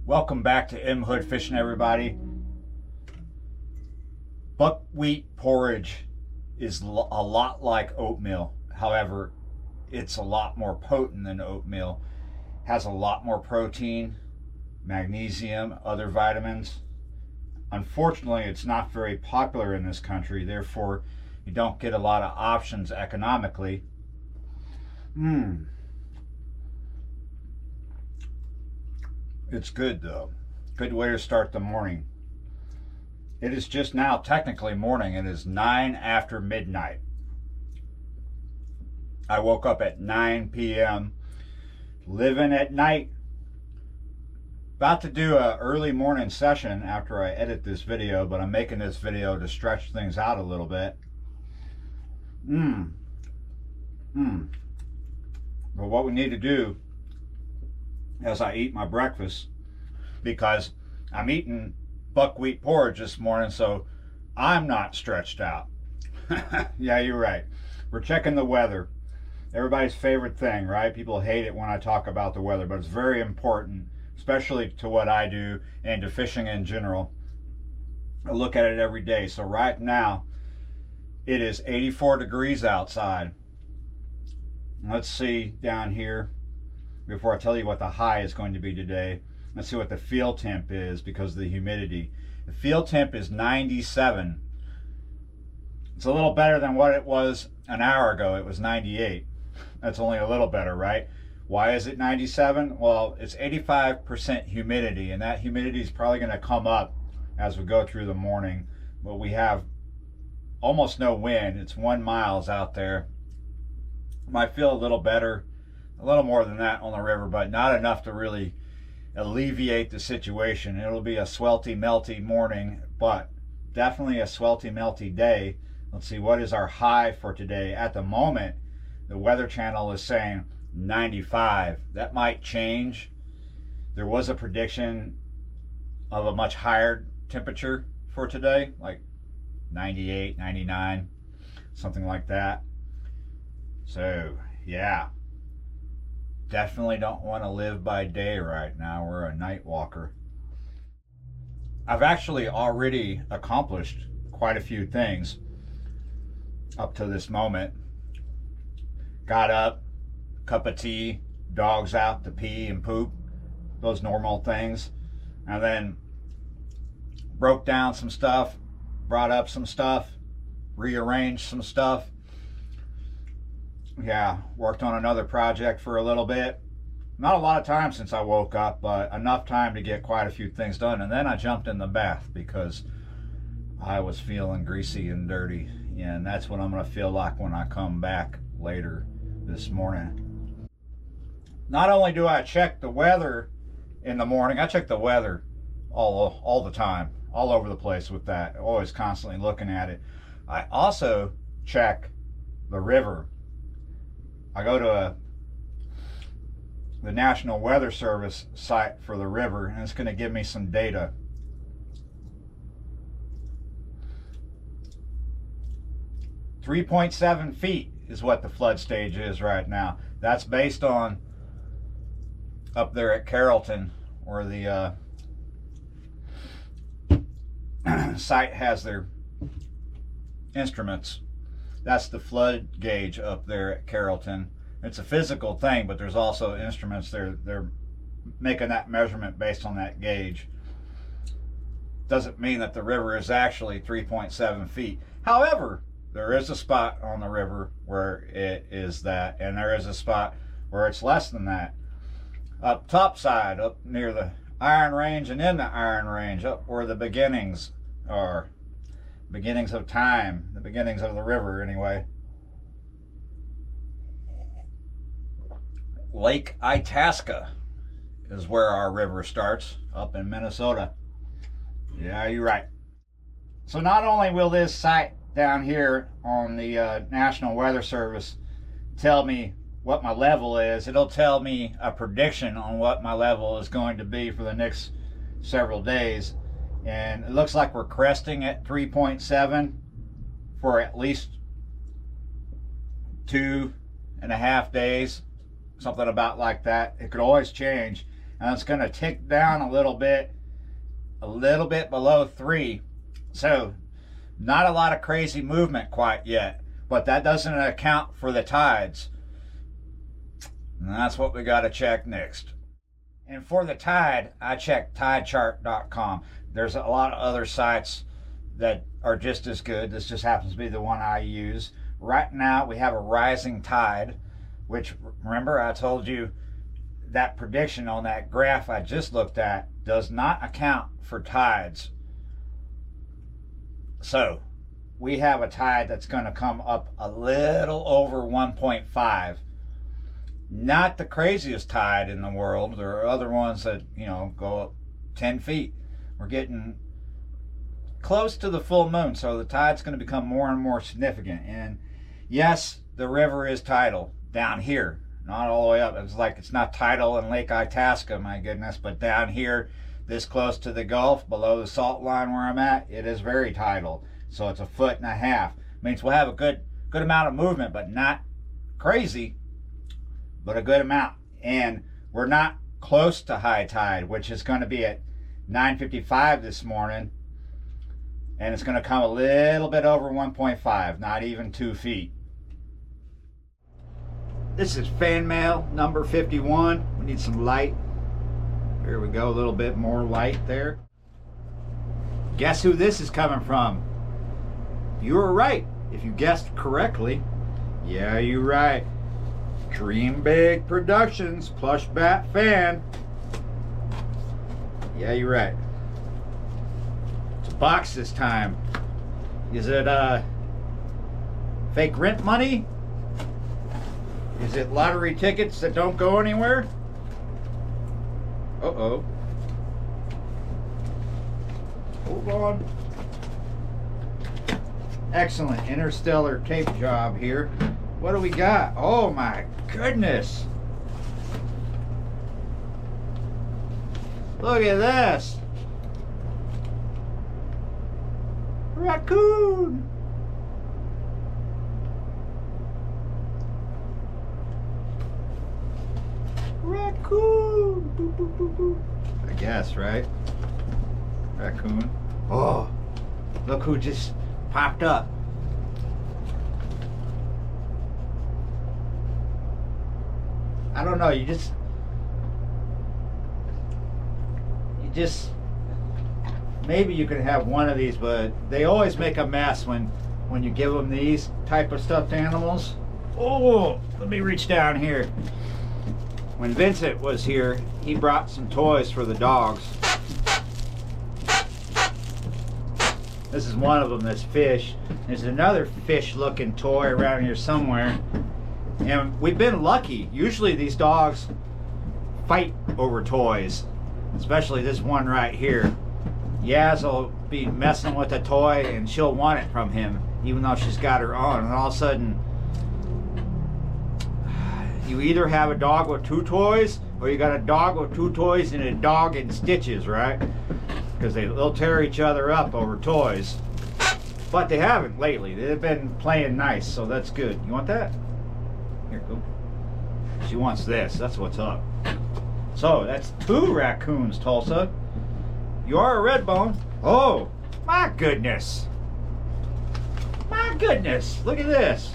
Welcome back to M Hood Fishing, everybody. Buckwheat porridge is a lot like oatmeal. However, it's a lot more potent than oatmeal. Has a lot more protein, magnesium, other vitamins. Unfortunately, it's not very popular in this country. Therefore, you don't get a lot of options economically. It's good though. Good way to start the morning. It is just now technically morning. It is 9 after midnight. I woke up at 9 p.m. living at night. About to do an early morning session after I edit this video, but I'm making this video to stretch things out a little bit. But what we need to do as I eat my breakfast, because I'm eating buckwheat porridge this morning, so I'm not stretched out. Yeah, you're right. We're checking the weather. Everybody's favorite thing, right? People hate it when I talk about the weather, but it's very important, especially to what I do and to fishing in general. I look at it every day. So right now, it is 84 degrees outside. Let's see down here, before I tell you what the high is going to be today. Let's see what the field temp is because of the humidity. The field temp is 97. It's a little better than what it was an hour ago. It was 98. That's only a little better, right? Why is it 97? Well, it's 85% humidity, and that humidity is probably going to come up as we go through the morning. But we have almost no wind. It's 1 mile out there. Might feel a little better, a little more than that on the river, but not enough to really alleviate the situation. It'll be a swelty, melty morning, but definitely a swelty, melty day. Let's see, what is our high for today? At the moment, the Weather Channel is saying 95. That might change. There was a prediction of a much higher temperature for today, like 98, 99, something like that. So, yeah. Definitely don't want to live by day right now. We're a night walker. I've actually already accomplished quite a few things up to this moment. Got up, cup of tea, dogs out to pee and poop, those normal things. And then broke down some stuff, brought up some stuff, rearranged some stuff. Yeah, worked on another project for a little bit. Not a lot of time since I woke up, but enough time to get quite a few things done. And then I jumped in the bath because I was feeling greasy and dirty. And that's what I'm going to feel like when I come back later this morning. Not only do I check the weather in the morning, I check the weather all the time, all over the place with that. Always constantly looking at it. I also check the river. I go to the National Weather Service site for the river, and it's going to give me some data. .7 feet is what the flood stage is right now. That's based on up there at Carrollton, where the site has their instruments. That's the flood gauge up there at Carrollton. It's a physical thing, but there's also instruments. They're making that measurement based on that gauge. Doesn't mean that the river is actually 3.7 feet. However, there is a spot on the river where it is that, and there is a spot where it's less than that. Up top side, up near the Iron Range and in the Iron Range, up where the beginnings are. Beginnings of time, the beginnings of the river anyway. Lake Itasca is where our river starts, up in Minnesota. Yeah, you're right. So not only will this site down here on the National Weather Service tell me what my level is, it'll tell me a prediction on what my level is going to be for the next several days. And it looks like we're cresting at 3.7 for at least 2.5 days, something about like that. It could always change. and it's going to tick down a little bit below 3. So not a lot of crazy movement quite yet, but that doesn't account for the tides. And that's what we got to check next. And for the tide, I checked tidechart.com. There's a lot of other sites that are just as good. This just happens to be the one I use. Right now we have a rising tide, which, remember I told you that prediction on that graph I just looked at does not account for tides. So we have a tide that's going to come up a little over 1.5. Not the craziest tide in the world. There are other ones that, you know, go up 10 feet. We're getting close to the full moon, so the tide's going to become more and more significant. And yes, the river is tidal down here, not all the way up. It's like it's not tidal in Lake Itasca, my goodness, but down here, this close to the Gulf, below the salt line where I'm at, it is very tidal. So it's 1.5 feet. Means we'll have a good amount of movement, but not crazy, but a good amount. And we're not close to high tide, which is going to be at 9:55 this morning, and it's going to come a little bit over 1.5, not even 2 feet. This is fan mail number 51. We need some light. Here we go, a little bit more light there. Guess who this is coming from? You were right if you guessed correctly. Yeah, you're right. Dream Big Productions, plush bat fan. Yeah, you're right. It's a box this time. Is it fake rent money? Is it lottery tickets that don't go anywhere? Uh-oh. Hold on. Excellent interstellar tape job here. What do we got? Oh my goodness. Look at this. Raccoon. Raccoon. Boop, boop, boop, boop. I guess, right? Raccoon. Oh, look who just popped up. I don't know, you just maybe you could have one of these, but they always make a mess when you give them these type of stuffed animals. Oh, let me reach down here. When Vincent was here, he brought some toys for the dogs. This is one of them, this fish. There's another fish looking toy around here somewhere. And we've been lucky. Usually these dogs fight over toys, especially this one right here. Yaz will be messing with a toy and she'll want it from him, even though she's got her own. And all of a sudden, you either have a dog with 2 toys, or you got a dog with 2 toys and a dog in stitches, right? Because they'll tear each other up over toys. But they haven't lately. They've been playing nice, so that's good. You want that? Here, go. She wants this. That's what's up. So that's 2 raccoons, Tulsa. You are a red bone. Oh, my goodness. My goodness. Look at this.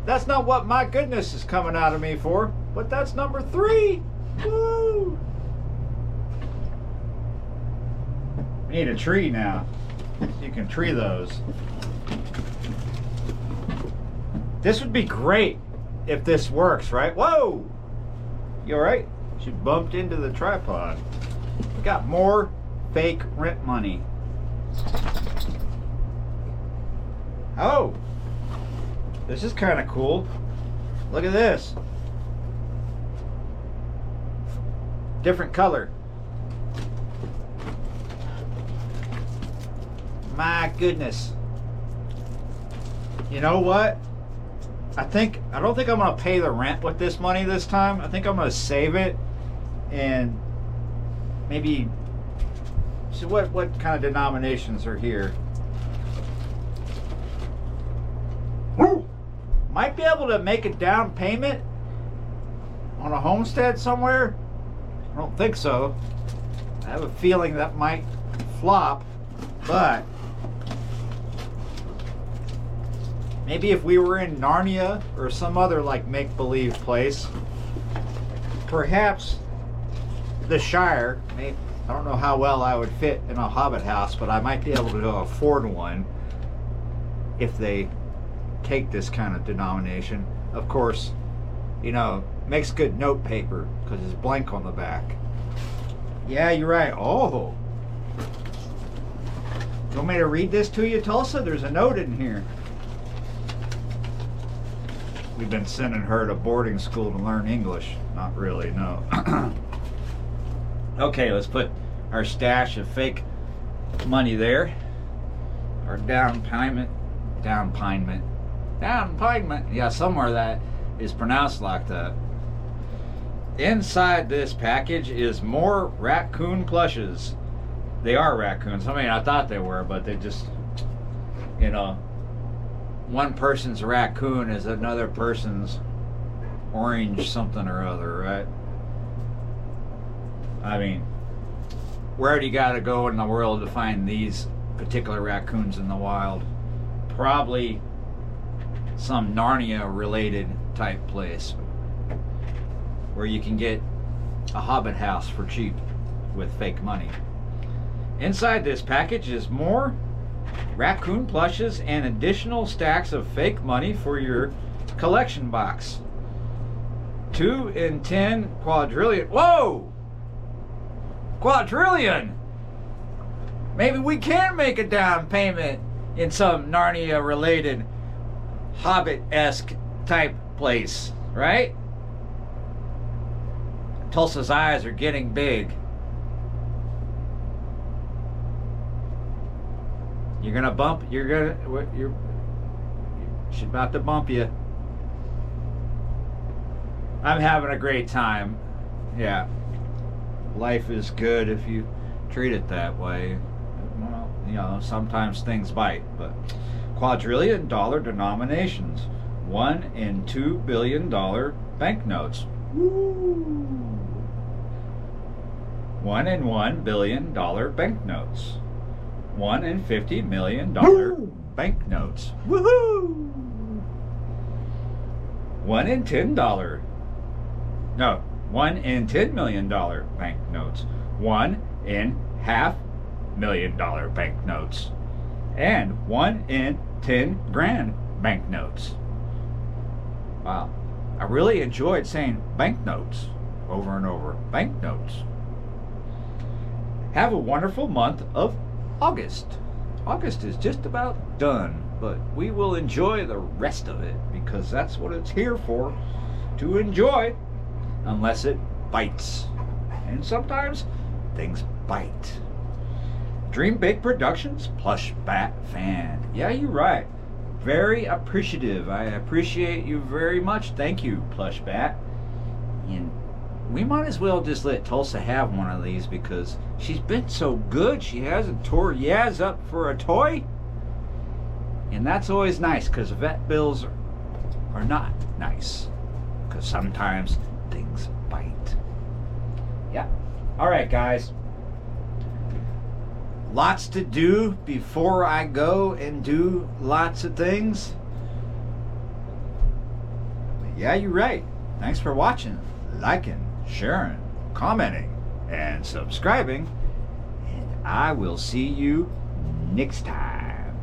That's not what my goodness is coming out of me for, but that's number 3. Woo! We need a tree now. So you can tree those. This would be great if this works, right? Whoa! You alright? She bumped into the tripod. We got more fake rent money. Oh! This is kind of cool. Look at this. Different color. My goodness. You know what? I don't think I'm gonna pay the rent with this money this time. I think I'm gonna save it and maybe see what kind of denominations are here. Woo! Might be able to make a down payment on a homestead somewhere I don't think so. I have a feeling that might flop, but maybe if we were in Narnia or some other like make-believe place, perhaps the Shire, maybe, I don't know how well I would fit in a hobbit house, but I might be able to afford one if they take this kind of denomination. Of course, you know, makes good note paper because it's blank on the back. Yeah, you're right. Oh. You want me to read this to you, Tulsa? There's a note in here. We've been sending her to boarding school to learn English. Not really, no. Okay, let's put our stash of fake money there. Our down payment. Yeah, somewhere that is pronounced like that. Inside this package is more raccoon plushes. They are raccoons. I mean, I thought they were, but they just, you know, one person's raccoon is another person's orange something or other, right? I mean, where do you gotta go in the world to find these particular raccoons in the wild? Probably some Narnia related type place where you can get a hobbit house for cheap with fake money. Inside this package is more raccoon plushes and additional stacks of fake money for your collection box. 2 in 10 quadrillion. Whoa! Quadrillion! Maybe we can make a down payment in some Narnia related Hobbit-esque type place, right? Tulsa's eyes are getting big. You're gonna bump. She's about to bump you. I'm having a great time. Yeah. Life is good if you treat it that way. Well, you know, sometimes things bite, but quadrillion dollar denominations. 1 in $2 billion banknotes. Woo! 1 in $1 billion banknotes. 1 in $50 million banknotes. Woohoo! 1 in $10. No, 1 in $10 million banknotes. 1 in $500,000 banknotes. And 1 in 10 grand banknotes. Wow. I really enjoyed saying banknotes over and over. Banknotes. Have a wonderful month of August. August is just about done, but we will enjoy the rest of it because that's what it's here for, to enjoy, unless it bites. And sometimes things bite. Dream Big Productions, Plush Bat fan. Yeah, you're right. Very appreciative. I appreciate you very much. Thank you, Plush Bat. And we might as well just let Tulsa have one of these because she's been so good. She hasn't tore Yaz up for a toy. And that's always nice because vet bills are not nice. Because sometimes things bite. Yeah. All right, guys. Lots to do before I go and do lots of things. Yeah, you're right. Thanks for watching, liking, sharing, commenting, and subscribing. And I will see you next time.